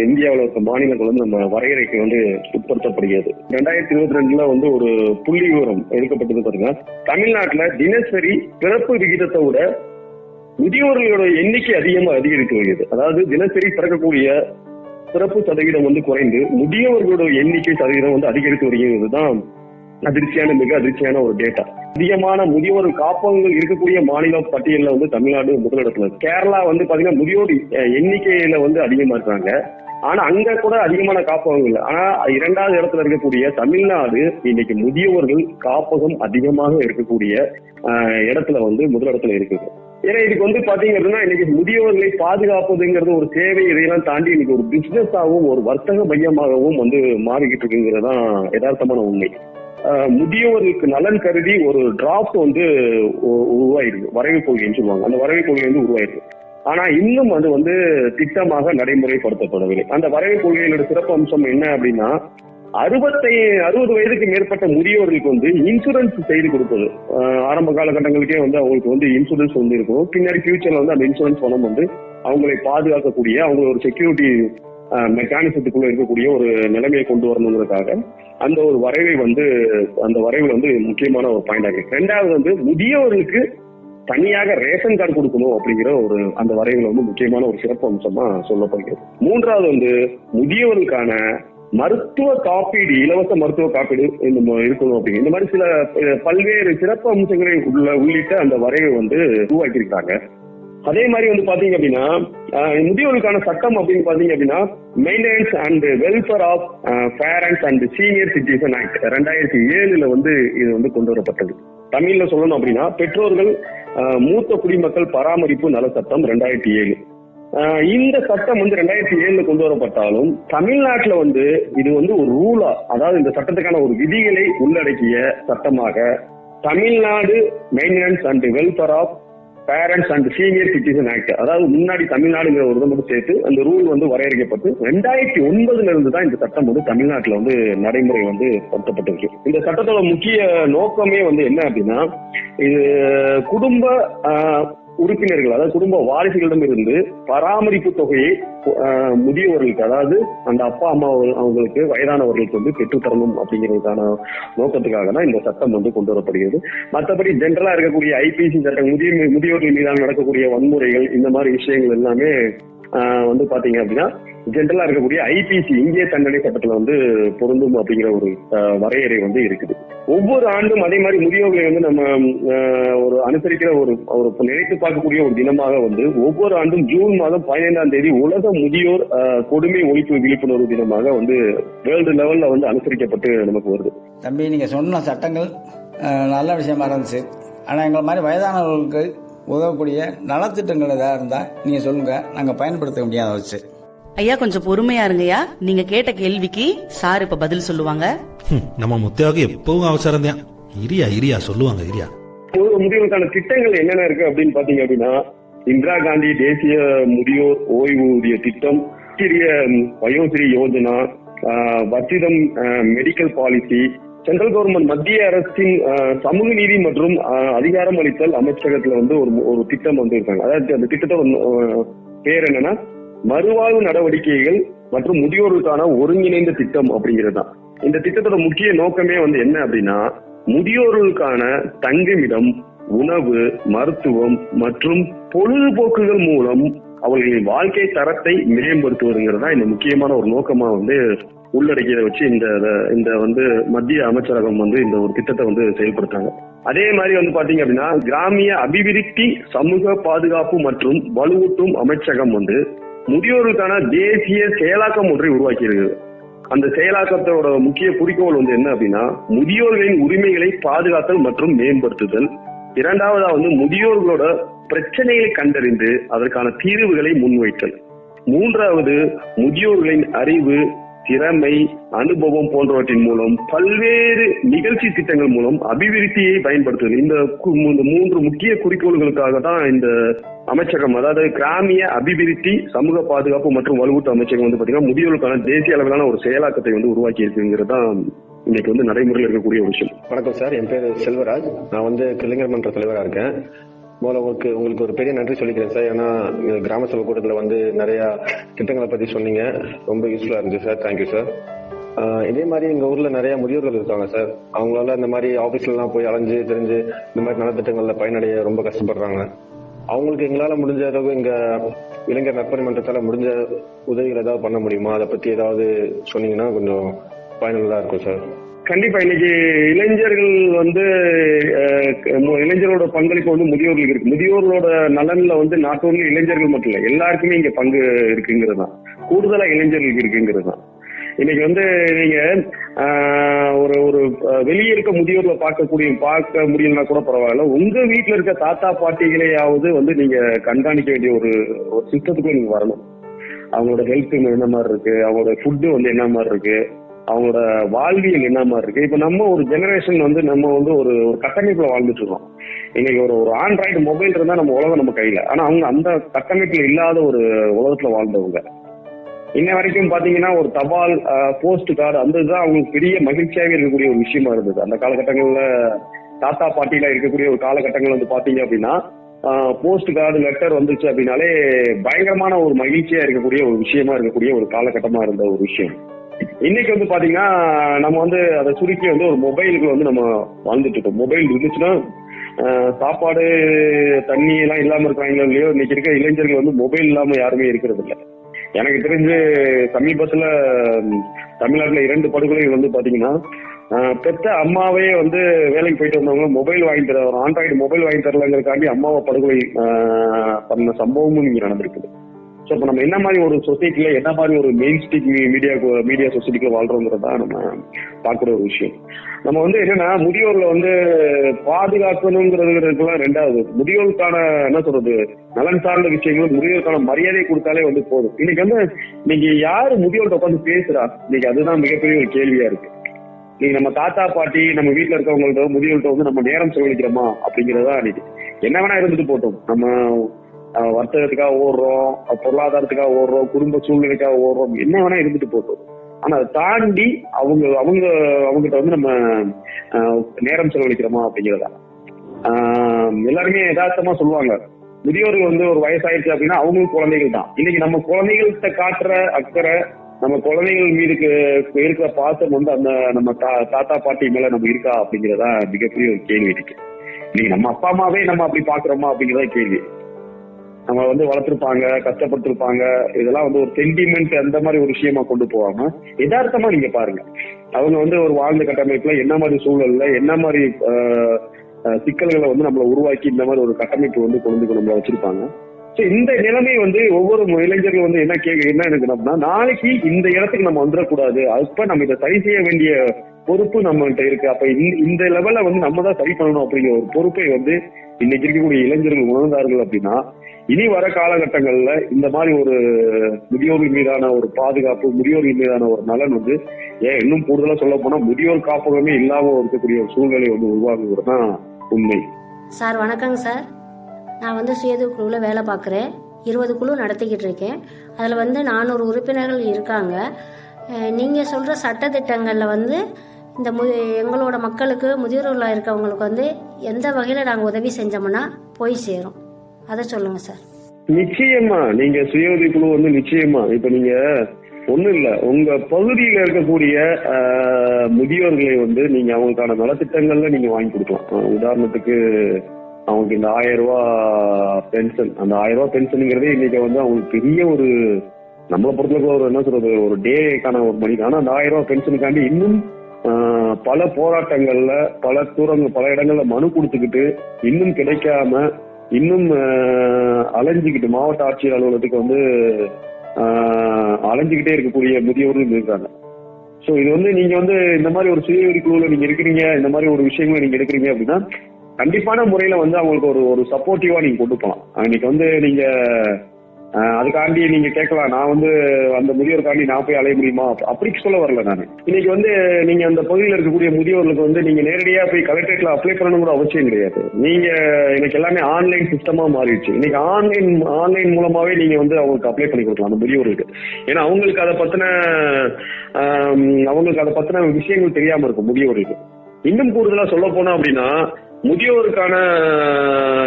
இந்தியாவில் இருக்க மாநிலங்கள் வந்து நம்ம வரையறைக்கு வந்து உட்படுத்தப்படுகிறது. 2022 வந்து ஒரு புள்ளி விவரம் எடுக்கப்பட்டது பாத்தீங்கன்னா தமிழ்நாட்டுல தினசரி பிறப்பு விகிதத்தை விட முதியோர்களோட எண்ணிக்கை அதிகரித்து வருகிறது. அதாவது தினசரி பிறக்கக்கூடிய பிறப்பு சதவீதம் வந்து குறைந்து முதியவர்களோட எண்ணிக்கை சதவீதம் வந்து அதிகரித்து வருகிறது தான் மிக அதிர்ச்சியான ஒரு டேட்டா. அதிகமான முதியோர் காப்பகங்கள் இருக்கக்கூடிய மாநில பட்டியலில் வந்து தமிழ்நாடு முதலிடத்துல இருக்கு. கேரளா வந்து பாத்தீங்கன்னா முதியோர் எண்ணிக்கையில வந்து அதிகமா இருக்காங்க. ஆனா அங்க கூட அதிகமான காப்பகங்கள் இல்லை. ஆனா 2வது இடத்துல இருக்கக்கூடிய தமிழ்நாடு இன்னைக்கு முதியோர்கள் காப்பகம் அதிகமாக இருக்கக்கூடிய இடத்துல வந்து முதலிடத்துல இருக்குது. ஏன்னா இதுக்கு வந்து பாத்தீங்க அப்படின்னா இன்னைக்கு முதியோர்களை பாதுகாப்பதுங்கிறது ஒரு சேவை, இதையெல்லாம் தாண்டி இன்னைக்கு ஒரு பிசினஸ் ஆகவும் ஒரு வர்த்தக மையமாகவும் வந்து மாறிக்கிட்டு இருக்குங்கிறதான் யதார்த்தமான உண்மை. முதியோர்களுக்கு நலன் கருதி ஒரு டிராப்ட் வந்து உருவாயிருக்கு, வரைவு கொள்கைன்னு சொல்லுவாங்க. அந்த வரைவு கொள்கை வந்து உருவாயிருக்கு. ஆனா இன்னும் அது வந்து திட்டமாக நடைமுறைப்படுத்தப்படவில்லை. அந்த வரைவு கொள்கையோட சிறப்பு அம்சம் என்ன அப்படின்னா 60 வயதுக்கு மேற்பட்ட முதியோர்களுக்கு வந்து இன்சூரன்ஸ் செய்து கொடுப்பது. ஆரம்ப காலகட்டங்களுக்கே வந்து அவங்களுக்கு வந்து இன்சூரன்ஸ் வந்து இருக்கும். பின்னாடி ஃபியூச்சர்ல வந்து அந்த இன்சூரன்ஸ் பணம் வந்து அவங்களை பாதுகாக்கக்கூடிய அவங்களோட ஒரு செக்யூரிட்டி மெக்கானிசத்துக்குள்ள இருக்கக்கூடிய ஒரு நிலைமையை கொண்டு வரணுங்கிறதுக்காக அந்த ஒரு அந்த வரைவில் வந்து முக்கியமான ஒரு பாயிண்ட் ஆகும். 2வது வந்து முதியோர்களுக்கு தனியாக ரேஷன் கார்டு கொடுக்கணும் அப்படிங்கிற ஒரு அந்த வரைவில் வந்து முக்கியமான ஒரு சிறப்பு அம்சமா சொல்லப்படுகிறது. 3வது வந்து முதியோர்களுக்கான மருத்துவ காப்பீடு, இலவச மருத்துவ காப்பீடு இருக்கணும் அப்படிங்கிற இந்த மாதிரி சில பல்வேறு சிறப்பு அம்சங்களை உள்ளிட்ட அந்த வரைவை வந்து உருவாக்கியிருக்காங்க. அதே மாதிரி வந்து பாத்தீங்க அப்படின்னா முதியோர்களுக்கான சட்டம் அப்படின்னு பாத்தீங்க அப்படின்னா maintenance and welfare of parents and senior citizen act 2007 வந்து இது வந்து கொண்டு வரப்பட்டது. தமிழ்ல சொல்லணும் அப்படின்னா பெற்றோர்கள் மூத்த குடிமக்கள் பராமரிப்பு நல சட்டம் 2007. இந்த சட்டம் வந்து 2007 கொண்டு வரப்பட்டாலும் தமிழ்நாட்டுல வந்து இது வந்து ஒரு ரூலா, அதாவது இந்த சட்டத்துக்கான ஒரு விதிகளை உள்ளடக்கிய சட்டமாக Tamil Nadu maintenance and welfare of parents and senior citizen act, அதாவது முன்னாடி தமிழ்நாடுங்கிற ஒரு இதை மட்டும் சேர்த்து அந்த ரூல் வந்து வரையறுக்கப்பட்டு 2009 இருந்து தான் இந்த சட்டம் வந்து தமிழ்நாட்டுல வந்து நடைமுறை வந்து படுத்தப்பட்டிருக்கு. இந்த சட்டத்தோட முக்கிய நோக்கமே வந்து என்ன அப்படின்னா இது குடும்ப உறுப்பினர்கள், அதாவது குடும்ப வாரிசுகளிடம் இருந்து பராமரிப்பு தொகையை முதியவர்களுக்கு, அதாவது அந்த அப்பா அம்மா அவங்களுக்கு வயதானவர்களுக்கு வந்து பெற்றுத்தரணும் அப்படிங்கிறதுக்கான நோக்கத்துக்காக தான் இந்த சட்டம் வந்து கொண்டு வரப்படுகிறது. மற்றபடி ஜென்ரலா இருக்கக்கூடிய ஐபிசி சட்டம், முதியோர்கள் மீதான நடக்கக்கூடிய வன்முறைகள், இந்த மாதிரி விஷயங்கள் எல்லாமே வந்து பாத்தீங்க அப்படின்னா ஜென்ரலா இருக்கக்கூடிய ஐபிசி இந்திய தண்டனை சட்டத்துல வந்து பொருந்தும் அப்படிங்கிற ஒரு வரையறை வந்து இருக்குது. ஒவ்வொரு ஆண்டும் அதே மாதிரி முதியோர்களை வந்து நம்ம ஒரு அனுசரிக்கிற ஒரு நினைத்து பார்க்கக்கூடிய ஒரு தினமாக வந்து ஒவ்வொரு ஆண்டும் ஜூன் மாதம் 15ஆம் தேதி உலக முதியோர் கொடுமை ஒழிப்பு விழிப்புணர்வு தினமாக வந்து வேர்ல்டு லெவல்ல வந்து அனுசரிக்கப்பட்டு நமக்கு வருது. தம்பி, நீங்க சொன்ன சட்டங்கள் நல்ல விஷயமா இருந்துச்சு. ஆனா எங்களை மாதிரி வயதானவர்களுக்கு உதவக்கூடிய நலத்திட்டங்கள் ஏதாவது இருந்தா நீங்க சொல்லுங்க, நாங்க பயன்படுத்த முடியாத வச்சு. ஐயா கொஞ்சம் பொறுமையா இருங்கய்யா. நீங்க கேட்ட கேள்விக்கு சார் இப்ப பதில் சொல்லுவாங்க. நம்ம முத்தையாவுக்கு எப்பவும் அவசரம் தான். இரியா சொல்லுவாங்க. முதியோருக்கான திட்டங்கள் என்னென்ன இருக்கு அப்படின்னு பாத்தீங்க அப்படின்னா, இந்திரா காந்தி தேசிய முதியோர் ஓய்வூதிய திட்டம், ராஷ்டிரிய வயோஸ்ரீ யோஜனா, வர்த்திதம் மெடிக்கல் பாலிசி, சென்ட்ரல் கவர்மெண்ட் மத்திய அரசின் சமூக நீதி மற்றும் அதிகாரம் அளித்தல் அமைச்சகத்துல வந்து ஒரு திட்டம் வந்து இருக்காங்க. அதாவது அந்த திட்டத்தோட பேர் என்னன்னா மறுவாழ்வு நடவடிக்கைகள் மற்றும் முதியோருக்கான ஒருங்கிணைந்த திட்டம் அப்படிங்கிறது தான். இந்த திட்டத்தோட முக்கிய நோக்கமே வந்து என்ன அப்படின்னா, முதியோர்களுக்கான தங்குமிடம், உணவு, மருத்துவம் மற்றும் பொழுதுபோக்குகள் மூலம் அவர்களின் வாழ்க்கை தரத்தை மேம்படுத்துவதுங்கிறது தான் இந்த முக்கியமான ஒரு நோக்கமா வந்து உள்ளடக்கியதை வச்சு இந்த வந்து மத்திய அமைச்சரகம் வந்து இந்த ஒரு திட்டத்தை வந்து செயல்படுத்தாங்க. அதே மாதிரி வந்து பாத்தீங்க அப்படின்னா, கிராமிய அபிவிருத்தி சமூக பாதுகாப்பு மற்றும் வலுவூட்டும் அமைச்சகம் வந்து முதியோர்களுக்கான தேசிய செயலாக்கம் ஒன்றை உருவாக்கி இருக்குது. அந்த செயலாக்கத்தோட முக்கிய குறிக்கோள் வந்து என்ன அப்படின்னா, முதியோர்களின் உரிமைகளை பாதுகாத்தல் மற்றும் மேம்படுத்துதல். இரண்டாவதா வந்து முதியோர்களோட பிரச்சனைகளை கண்டறிந்து அதற்கான தீர்வுகளை முன்வைத்தல். மூன்றாவது, முதியோர்களின் அறிவு, திறமை, அனுபவம் போன்றவற்றின் மூலம் பல்வேறு நிகழ்ச்சி திட்டங்கள் மூலம் அபிவிருத்தியை பயன்படுத்துவது. இந்த 3 முக்கிய குறிக்கோள்களுக்காக தான் இந்த அமைச்சகம், அதாவது கிராமிய அபிவிருத்தி சமூக பாதுகாப்பு மற்றும் வலுவூட்டு அமைச்சகம் வந்து பாத்தீங்கன்னா முதியோர்களுக்கான தேசிய அளவிலான ஒரு செயலாக்கத்தை வந்து உருவாக்கி இருக்குங்கிறது தான் இன்னைக்கு வந்து நடைமுறையில் இருக்கக்கூடிய ஒரு விஷயம். வணக்கம் சார், என் பேர் செல்வராஜ். நான் வந்து இளைஞர் மன்ற தலைவராக இருக்கேன். முதல்ல உங்களுக்கு ஒரு பெரிய நன்றி சொல்லிக்கிறேன் சார். ஏன்னா கிராம சபை கூட்டத்தில் வந்து நிறைய திட்டங்களை பத்தி சொன்னீங்க, ரொம்ப யூஸ்ஃபுல்லா இருந்துச்சு சார். Thank you sir. இதே மாதிரி எங்க ஊர்ல நிறைய முதியோர்கள் இருக்காங்க சார். அவங்களால இந்த மாதிரி ஆபீஸ்ல எல்லாம் போய் அலைஞ்சு தெரிஞ்சு இந்த மாதிரி நலத்திட்டங்கள்ல பயனடைய ரொம்ப கஷ்டப்படுறாங்க. அவங்களுக்கு எங்களால முடிஞ்ச அளவு எங்க இளைஞர் நற்பணி மன்றத்தால முடிஞ்ச உதவிகள் ஏதாவது பண்ண முடியுமா? அதை பத்தி ஏதாவது சொன்னீங்கன்னா கொஞ்சம் பயனுள்ளதா இருக்கும் சார். கண்டிப்பா இன்னைக்கு இளைஞர்கள் வந்து இளைஞர்களோட பங்களிப்பு வந்து முதியோர்களுக்கு இருக்கு. முதியோர்களோட நலன்ல வந்து நாட் ஓன்லி இளைஞர்கள் மட்டும் இல்ல, எல்லாருக்குமே இங்க பங்கு இருக்குங்கிறது தான், கூடுதலா இளைஞர்களுக்கு இருக்குங்கிறது தான். இன்னைக்கு வந்து நீங்க ஒரு வெளியே இருக்க முதியோர்களை பார்க்க முடியலன்னா கூட பரவாயில்ல, உங்க வீட்டுல இருக்க தாத்தா பாட்டிகளையாவது வந்து நீங்க கண்காணிக்க வேண்டிய ஒரு சிஸ்டத்துக்குள்ள நீங்க வரணும். அவங்களோட ஹெல்த் என்ன மாதிரி இருக்கு, அவங்களோட ஃபுட்டு வந்து என்ன மாதிரி இருக்கு, அவங்களோட வாழ்வியல் என்ன மாதிரி இருக்கு. இப்ப நம்ம ஒரு ஜெனரேஷன் வந்து நம்ம வந்து ஒரு கட்டமைப்புல வாழ்ந்துட்டு இருக்கோம். இன்னைக்கு ஒரு ஆண்ட்ராய்டு மொபைல் இருந்தா நம்ம உலகம் நம்ம கையில, ஆனா அவங்க அந்த கட்டமைப்புல இல்லாத ஒரு உலகத்துல வாழ்ந்தவங்க. இன்ன வரைக்கும் பாத்தீங்கன்னா ஒரு தபால், போஸ்ட் கார்டு, அந்த இதுதான் அவங்களுக்கு பெரிய மகிழ்ச்சியாவே இருக்கக்கூடிய ஒரு விஷயமா இருந்தது. அந்த காலகட்டங்கள்ல தாத்தா பாட்டியில இருக்கக்கூடிய ஒரு காலகட்டங்கள் வந்து பாத்தீங்க அப்படின்னா, போஸ்ட் கார்டு லெட்டர் வந்துச்சு அப்படின்னாலே பயங்கரமான ஒரு மகிழ்ச்சியா இருக்கக்கூடிய ஒரு விஷயமா இருக்கக்கூடிய ஒரு காலகட்டமா இருந்த ஒரு விஷயம். இன்னைக்கு வந்து பாத்தீங்கன்னா நம்ம வந்து அதை சுருக்கி வந்து ஒரு மொபைலுக்கு வந்து நம்ம வாழ்ந்துட்டு இருக்கோம். மொபைல் இருந்துச்சுன்னா சாப்பாடு தண்ணி எல்லாம் இல்லாம இருக்கிறாங்களோ இல்லையோ, இன்னைக்கு இருக்க இளைஞர்கள் வந்து மொபைல் இல்லாம யாருமே இருக்கிறது இல்லை. எனக்கு தெரிஞ்சு சமீபத்துல தமிழ்நாட்டுல 2 படுகொலைகள் வந்து பாத்தீங்கன்னா, பெத்த அம்மாவே வந்து வேலைக்கு போயிட்டு வந்தவங்க மொபைல் வாங்கி தர, ஒரு ஆண்ட்ராய்டு மொபைல் வாங்கி தரலங்கிறதுக்காண்டி அம்மாவை படுகொலை பண்ண சம்பவமும் இங்க நடந்திருக்குது. ஸோ இப்போ நம்ம என்ன மாதிரி ஒரு சொசைட்டில, என்ன மாதிரி ஒரு மெயின் ஸ்ட்ரீட் மீடியா சொசைட்டிக்குள்ள வாழ்றோங்கிறதா நம்ம பார்க்குற ஒரு விஷயம். நம்ம வந்து என்னன்னா முதியோர்களை வந்து பாதுகாக்கணுங்கிறதுலாம் ரெண்டாவது, முதியோருக்கான என்ன சொல்றது நலன் சார்ந்த விஷயங்களும் முதியோருக்கான மரியாதை கொடுத்தாலே வந்து போதும். இன்னைக்கு யாரு முதியோர்கிட்ட உட்காந்து பேசுறா, இன்னைக்கு அதுதான் மிகப்பெரிய ஒரு கேள்வியா இருக்கு. நீங்க நம்ம தாத்தா பாட்டி நம்ம வீட்டுல இருக்கவங்கள்ட்ட முதியோர்கிட்ட வந்து நம்ம நேரம் செலவழிக்கிறோமா அப்படிங்கறதா இன்னைக்கு. என்ன வேணா இருந்துட்டு போட்டோம், நம்ம வர்த்தகத்துக்காக ஓடுறோம், பொருளாதாரத்துக்காக ஓடுறோம், குடும்ப சூழ்நிலைக்காக ஓடுறோம், என்ன வேணா இருந்துட்டு போட்டோம். ஆனா அதை தாண்டி அவங்ககிட்ட வந்து நம்ம நேரம் செலவழிக்கிறோமா அப்படிங்கிறதா. எல்லாருமே யதார்த்தமா சொல்லுவாங்க, முதியோர்கள் வந்து ஒரு வயசாயிருச்சு அப்படின்னா அவங்களுக்கு குழந்தைகள் தான். இன்னைக்கு நம்ம குழந்தைகள்கிட்ட காட்டுற அக்கறை, நம்ம குழந்தைகள் மீது இருக்கிற பாசம் வந்து அந்த நம்ம தாத்தா பாட்டி மேல நம்ம இருக்கா அப்படிங்கிறதா மிகப்பெரிய ஒரு கேள்வி இருக்கு. இன்னைக்கு நம்ம அப்பா அம்மாவே நம்ம அப்படி பாக்குறோமா அப்படிங்கிறதா கேள்வி. நம்ம வந்து வளர்த்திருப்பாங்க, கஷ்டப்பட்டிருப்பாங்க, இதெல்லாம் வந்து ஒரு சென்டிமெண்ட் அந்த மாதிரி ஒரு விஷயமா கொண்டு போகாம யதார்த்தமா நீங்க பாருங்க. அவங்க வந்து ஒரு வாழ்ந்த கட்டமைப்புல என்ன மாதிரி சூழல்ல என்ன மாதிரி சிக்கல்களை வந்து நம்மளை உருவாக்கி இந்த மாதிரி ஒரு கட்டமைப்பு வந்து கொண்டு நம்மள வச்சிருப்பாங்க. இந்த நிலைமை வந்து ஒவ்வொரு இளைஞர்கள் வந்து என்ன நினைக்கணும்னா, நாளைக்கு இந்த இடத்துக்கு நம்ம வந்துடக்கூடாது, அப்ப நம்ம இதை சரி செய்ய வேண்டிய பொறுப்பு நம்மகிட்ட இருக்கு. அப்ப இந்த லெவல்ல வந்து நம்ம தான் சரி பண்ணணும் அப்படிங்கிற ஒரு பொறுப்பை வந்து இன்னைக்கு இருக்கக்கூடிய இளைஞர்கள் உணர்ந்தார்கள் அப்படின்னா, இனி வர காலகட்டங்கள்ல இந்த மாதிரி ஒரு முதியோர்கள் மீதான ஒரு பாதுகாப்பு, முதியோர்கள் மீதான ஒரு நலன் வந்து இன்னும் கூடுதலா சொல்ல போனா முதியோர் காப்பகமே இல்லாம இருக்கக்கூடிய ஒரு சூழ்நிலை வந்து உருவாகுகிறது தான் உண்மை. சார் வணக்கங்க சார். நான் வந்து சுயதொழில் குழுவில் வேலை பார்க்குறேன். 20 குழு நடத்திக்கிட்டு இருக்கேன். அதில் வந்து 400 உறுப்பினர்கள் இருக்காங்க. நீங்கள் சொல்கிற சட்டத்திட்டங்களில் வந்து இந்த எங்களோட மக்களுக்கு முதியோர்களாக இருக்கவங்களுக்கு வந்து எந்த வகையில் நாங்கள் உதவி செஞ்சோம்னா போய் சேரும், அதை சொல்லுங்கள் சார். நிச்சயமா நீங்க சுயஉதவி குழு வந்து நிச்சயமா இப்ப நீங்க ஒண்ணும் இல்ல, உங்க பகுதியில இருக்கக்கூடிய முதியோர்களை வந்து நீங்க அவங்களுக்கான நலத்திட்டங்கள்ல நீங்க வாங்கி கொடுக்கலாம். உதாரணத்துக்கு அவங்களுக்கு இந்த 1000 ரூபாய் பென்ஷன், அந்த 1000 ரூபாய் பென்ஷனுங்கிறதே இன்னைக்கு வந்து அவங்களுக்கு பெரிய ஒரு நம்மளை பொறுத்தளவுக்கு ஒரு என்ன சொல்றது ஒரு டேக்கான ஒரு மணி. ஆனா அந்த 1000 ரூபாய் பென்ஷனுக்காண்டி இன்னும் பல போராட்டங்கள்ல பல இடங்கள்ல மனு கொடுத்துக்கிட்டு இன்னும் கிடைக்காம இன்னும் அலைஞ்சுக்கிட்டு மாவட்ட ஆட்சியர் அலுவலகத்துக்கு வந்து அலைஞ்சுக்கிட்டே இருக்கக்கூடிய முதியோர்கள் இருக்காங்க. சோ இது வந்து நீங்க வந்து இந்த மாதிரி ஒரு சுய உதவி குழுல நீங்க இருக்கிறீங்க, இந்த மாதிரி ஒரு விஷயங்களை நீங்க எடுக்கிறீங்க அப்படின்னா கண்டிப்பான முறையில வந்து அவங்களுக்கு ஒரு சப்போர்ட்டிவா நீங்க கொண்டு போகலாம். இன்னைக்கு வந்து நீங்க அதுக்காண்டி நீங்க கேட்கலாம், நான் வந்து அந்த முதியோருக்காண்டி நான் போய் அலைய முடியுமா அப்படி சொல்ல வரல நான். இன்னைக்கு வந்து நீங்க அந்த பகுதியில் இருக்கக்கூடிய முதியோர்களுக்கு வந்து நீங்க நேரடியா போய் கலெக்டரேட்ல அப்ளை பண்ணணுங்கிற அவசியம் கிடையாது. நீங்க எனக்கு எல்லாமே ஆன்லைன் சிஸ்டமா மாறிடுச்சு. இன்னைக்கு ஆன்லைன் மூலமாவே நீங்க வந்து அவங்களுக்கு அப்ளை பண்ணி கொடுக்கலாம் அந்த முதியோருக்கு. ஏன்னா அவங்களுக்கு அதை பத்தின விஷயங்கள் தெரியாம இருக்கும் முதியோருக்கு. இன்னும் கூடுதலா சொல்ல போனா அப்படின்னா முதியோருக்கான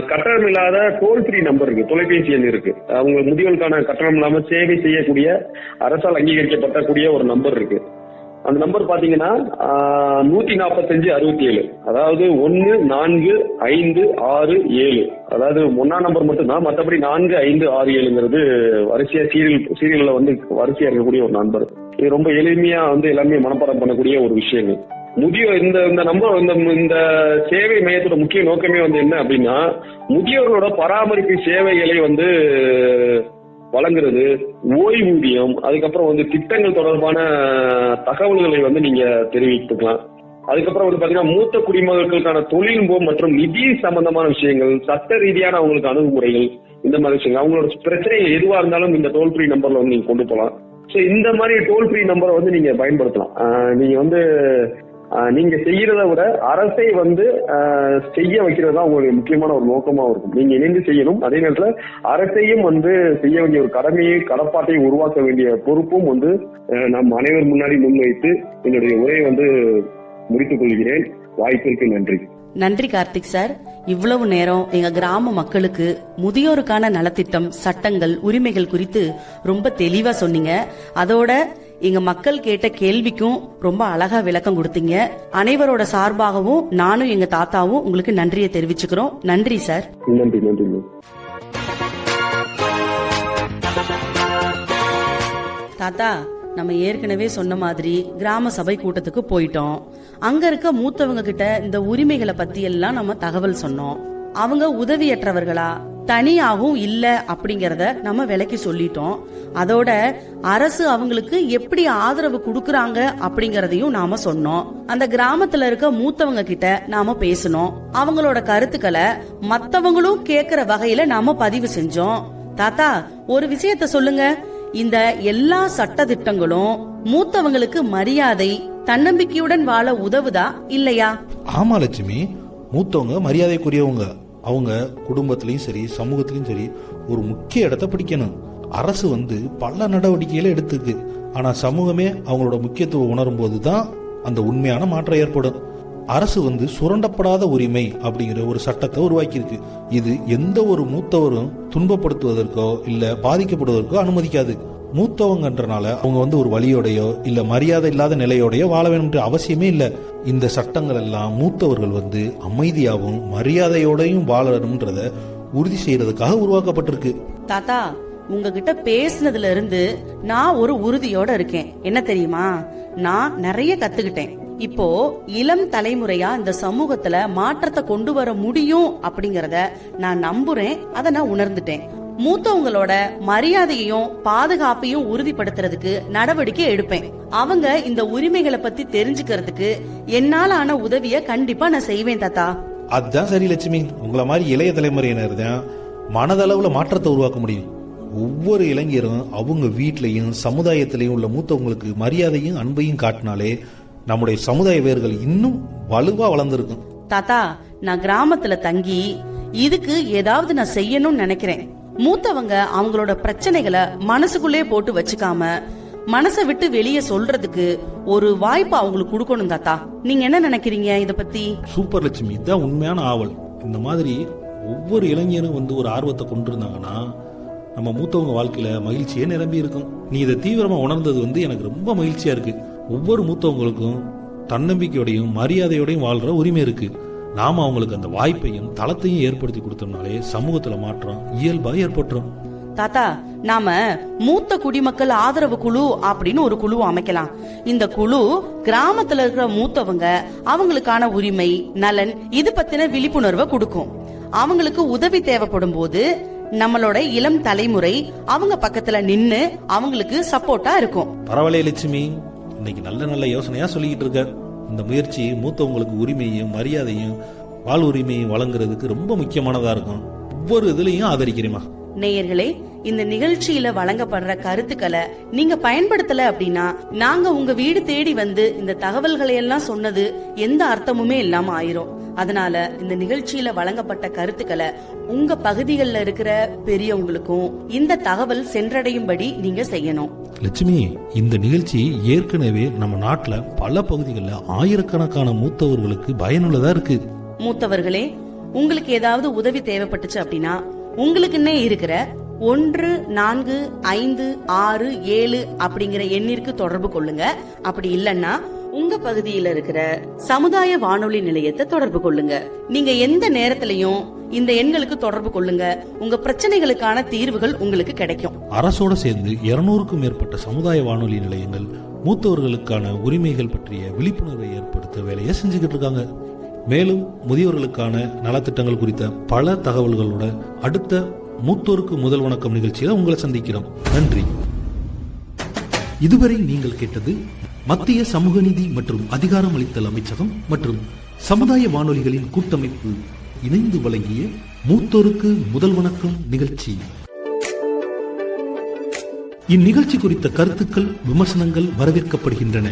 கட்டணம் இல்லாத டோல் ஃப்ரீ நம்பர் இருக்கு, தொலைபேசி எண் இருக்கு. அவங்க முதியோருக்கான கட்டணம் இல்லாம சேவை செய்யக்கூடிய அரசால் அங்கீகரிக்கப்படக்கூடிய ஒரு நம்பர் இருக்கு. அந்த நம்பர் பாத்தீங்கன்னா 14567, அதாவது 14567, அதாவது 1ஆம் நம்பர் மட்டும்தான், மற்றபடி 4567ங்கிறது வரிசையா சீரியல்ல வந்து வரிசையா இருக்கக்கூடிய ஒரு நம்பர். இது ரொம்ப எளிமையா வந்து எல்லாமே மனப்பாடம் பண்ணக்கூடிய ஒரு விஷயங்கள். இந்த நம்பர் இந்த சேவை மையத்தோட முக்கிய நோக்கமே வந்து என்ன அப்படின்னா முதியோர்களோட பராமரிப்பு சேவைகளை வந்து வழங்குறது, ஓய்வூதியம், அதுக்கப்புறம் வந்து திட்டங்கள் தொடர்பான தகவல்களை வந்து நீங்க தெரிவித்துக்கலாம். அதுக்கப்புறம் வந்து பாத்தீங்கன்னா மூத்த குடிமக்களுக்கான தொழில்நுட்பம் மற்றும் நிதி சம்பந்தமான விஷயங்கள், சட்ட ரீதியான அவங்களுக்கு அணுகுமுறைகள், இந்த மாதிரி விஷயங்கள், அவங்களோட பிரச்சனைகள் எதுவா இருந்தாலும் இந்த டோல் ஃப்ரீ நம்பர்ல வந்து நீங்க கொண்டு போகலாம். சோ இந்த மாதிரி டோல் ஃப்ரீ நம்பரை வந்து நீங்க பயன்படுத்தலாம். நீங்க வந்து நீங்க செய்யறத விட அரசை வந்து செய்ய வைக்கிறது தான் உங்களுடைய முக்கியமான ஒரு நோக்கமா இருக்கும். நீங்க இணைந்து செய்யணும், அதே நேரத்துல அரசையும் வந்து செய்ய வேண்டிய ஒரு கடப்பாட்டையும் உருவாக்க வேண்டிய பொறுப்பும் வந்து நம் அனைவர் முன்னாடி முன்வைத்து என்னுடைய உரையை வந்து முடித்துக் கொள்கிறேன். வாய்ப்பிற்கு நன்றி. நன்றி கார்த்திக் சார். இவ்வளவு நேரம் எங்க கிராம மக்களுக்கு முதியோருக்கான நலத்திட்டம், சட்டங்கள், உரிமைகள் குறித்து ரொம்ப தெளிவா சொன்னீங்க. அதோட எங்க மக்கள் கேட்ட கேள்விக்கும் ரொம்ப அழகா விளக்கம் கொடுத்தீங்க. அனைவரோட சார்பாகவும் நானும் எங்க தாத்தாவும் உங்களுக்கு நன்றியை தெரிவிச்சுக்கிறோம். நன்றி சார். நன்றி. தாத்தா, நம்ம ஏற்கனவே சொன்ன மாதிரி கிராம சபை கூட்டத்துக்கு போயிட்டோம். அங்க இருக்க மூத்தவங்க கிட்ட இந்த உரிமைகளை பத்தி எல்லாம் நம்ம தகவல் சொன்னோம். அவங்க உதவியற்றவர்களா தனியாகவும் இல்ல அப்படிங்கறத நம்ம விலைக்கு சொல்லிட்டோம். அதோட அரசு அவங்களுக்கு எப்படி ஆதரவு கொடுக்கறாங்க அப்படிங்கறதையும் நாம சொன்னோம். அந்த கிராமத்துல இருக்க மூத்தவங்க கிட்ட நாம பேசணும். அவங்களோட கருத்துக்களை மத்தவங்களும் கேக்குற வகையில நாம பதிவு செஞ்சோம். தாத்தா, ஒரு விஷயத்த சொல்லுங்க, இந்த எல்லா சட்ட திட்டங்களும் மூத்தவங்களுக்கு மரியாதை, தன்னம்பிக்கையுடன் வாழ உதவுதா இல்லையா? ஆமா லட்சுமி, மூத்தவங்க மரியாதைக்குரியவங்க. அவங்க குடும்பத்திலையும் சரி சமூகத்திலையும் சரி ஒரு முக்கிய இடத்தை பிடிக்கணும். அரசு வந்து பல நடவடிக்கைகளை எடுத்துக்கு, ஆனா சமூகமே அவங்களோட முக்கியத்துவம் உணரும் போதுதான் அந்த உண்மையான மாற்றம் ஏற்படும். அரசு வந்து சுரண்டப்படாத உரிமை அப்படிங்கிற ஒரு சட்டத்தை உருவாக்கியிருக்கு. இது எந்த ஒரு மூத்தவரும் துன்பப்படுத்துவதற்கோ இல்ல பாதிக்கப்படுவதற்கோ அனுமதிக்காது. மூத்தவங்கன்றனால அவங்க வந்து ஒரு வழியோடையோ இல்ல மரியாதை இல்லாத நிலையோடையோ வாழ வேணும்ன்ற அவசியமே இல்ல. இந்த சட்டங்கள் எல்லாம் மூத்தவர்கள் வந்து அமைதியாகவும் மரியாதையோடையும் வாழணும்ன்றத உறுதி செய்யறதுக்காக உருவாக்கப்பட்டிருக்கு. தாத்தா, உங்ககிட்ட பேசுனதுல இருந்து நான் ஒரு உறுதியோட இருக்கேன். என்ன தெரியுமா, நான் நிறைய கத்துக்கிட்டேன். இப்போ இளம் தலைமுறையா இந்த சமூகத்துல மாற்றத்தை கொண்டு வர முடியும் அப்படிங்கறத நான் நம்புறேன். அதை நான் உணர்ந்துட்டேன். மூத்தவங்களோட மரியாதையையும் பாதுகாப்பையும் உறுதிப்படுத்துறதுக்கு நடவடிக்கை எடுப்பேன். அவங்க இந்த உரிமைகளை பத்தி தெரிஞ்சுக்கிறதுக்கு என்னால ஆன உதவிய கண்டிப்பா நான் செய்வேன் தாத்தா. அதுதான் சரி லட்சுமி. உங்களை மாதிரி இளைய தலைமுறையினர் தான் மனதளவுல மாற்றத்தை உருவாக்க முடியும். ஒவ்வொரு இளைஞரும் அவங்க வீட்லயும் சமுதாயத்திலையும் உள்ள மூத்தவங்களுக்கு மரியாதையும் அன்பையும் காட்டினாலே நம்முடைய சமுதாய வேர்கள் இன்னும் வலுவா வளர்ந்துருக்கும். தாத்தா, நான் கிராமத்துல தங்கி இதுக்கு ஏதாவது நான் செய்யணும்னு நினைக்கிறேன். மூத்தவங்க அவங்களோட பிரச்சனைகளை மனசுக்குள்ளே போட்டு வச்சுக்காம மனசை விட்டு வெளியே சொல்றதுக்கு ஒரு வாய்ப்பு அவங்களுக்கு கொடுக்கணும் தாத்தா. நீங்க என்ன நினைக்கிறீங்க இத பத்தி? சூப்பர் லட்சுமி, இதுதான் உண்மையான ஆவல். இந்த மாதிரி ஒவ்வொரு இளைஞனும் ஒரு ஆர்வத்தை கொண்டிருந்தாங்கன்னா நம்ம மூத்தவங்க வாழ்க்கையில மகிழ்ச்சியே நிரம்பி இருக்கும். நீ இதை தீவிரமா உணர்ந்தது எனக்கு ரொம்ப மகிழ்ச்சியா இருக்கு. ஒவ்வொரு மூத்தவங்களுக்கும் தன்னம்பிக்கையோடையும் மரியாதையோடையும் வாழ்ற உரிமை இருக்கு. நாம அவங்களுக்கு அந்த வாய்ப்பையும் தளத்தையும் ஏற்படுத்தி கொடுத்தோம்னாலே சமூகத்துல மாற்றம் இயல்பா ஏற்பட்டுரும். தாத்தா, நாம மூத்த குடிமக்கள் ஆதரவு குழு அப்படின்னு ஒரு குழு அமைக்கலாம். இந்த குழு கிராமத்துல இருக்கிற மூத்தவங்க அவங்களுக்கான உரிமை, நலன் இது பத்தின விழிப்புணர்வை கொடுக்கும். அவங்களுக்கு உதவி தேவைப்படும் போது நம்மளோட இளம் தலைமுறை அவங்க பக்கத்துல நின்னு அவங்களுக்கு சப்போர்ட்டா இருக்கும். பரவாயில்ல லட்சுமி, இன்னைக்கு நல்ல நல்ல யோசனையா சொல்லிக்கிட்டு இருக்க. இந்த முயற்சி மூத்தவங்களுக்கு உரிமையும் மரியாதையும் வாழ் உரிமையும் வழங்குறதுக்கு ரொம்ப முக்கியமானதா இருக்கும். ஒவ்வொரு இதுலயும் ஆதரிக்கிறேமா. நேயர்களே, இந்த நிகழ்ச்சியில வழங்கப்படுற கருத்துக்களை நீங்க பயன்படுத்தல அப்படின்னா நாங்க உங்க வீடு தேடி வந்து இந்த தகவல்களை எல்லாம் சொன்னது எந்த அர்த்தமுமே இல்லாம ஆயிரும். அதனால இந்த நிகழ்ச்சியில வழங்கப்பட்ட கருத்துக்களை உங்க பகுதிகளில் இருக்கிற பெரியவங்களுக்கும் இந்த தகவல் சென்றடையும்படி நீங்க செய்யணும். லட்சுமி, இந்த நிகழ்ச்சி ஏற்கனவே நம்ம நாட்டுல பல பகுதிகளில் ஆயிரக்கணக்கான மூத்தவர்களுக்கு பயனுள்ளதா இருக்கு. மூத்தவர்களே, உங்களுக்கு ஏதாவது உதவி தேவைப்பட்டுச்சு அப்படின்னா உங்களுக்குன்னே இருக்கிற 145667 அப்படிங்கிற எண்ணிற்கு தொடர்பு கொள்ளுங்க. அப்படி இல்லன்னா உங்க பகுதியில இருக்கிற சமுதாய வானொலி நிலையத்தை தொடர்பு கொள்ளுங்க. நீங்க எந்த நேரத்திலையும் இந்த எண்களுக்கு தொடர்பு கொள்ளுங்க. உங்க பிரச்சனைகளுக்கான தீர்வுகள் உங்களுக்கு கிடைக்கும். அரசோட சேர்ந்து 200க்கும் மேற்பட்ட சமுதாய வானொலி நிலையங்கள் மூத்தவர்களுக்கான உரிமைகள் பற்றிய விழிப்புணர்வை ஏற்படுத்த வேலையை செஞ்சுக்கிட்டு இருக்காங்க. மேலும் முதியோர்களுக்கான நலத்திட்டங்கள் குறித்த பல தகவல்களோட அடுத்த மூத்தோருக்கு முதல் வணக்கம் நிகழ்ச்சியில உங்களை சந்திக்கிறோம். நன்றி. இதுவரை நீங்கள் கேட்டது மத்திய சமூக நீதி மற்றும் அதிகாரம் அளித்தல் அமைச்சகம் மற்றும் சமுதாய வானொலிகளின் கூட்டமைப்பு இணைந்து வழங்கிய மூத்தோருக்கு முதல் வணக்கம் நிகழ்ச்சி. இந்நிகழ்ச்சி குறித்த கருத்துக்கள், விமர்சனங்கள் வரவேற்கப்படுகின்றன.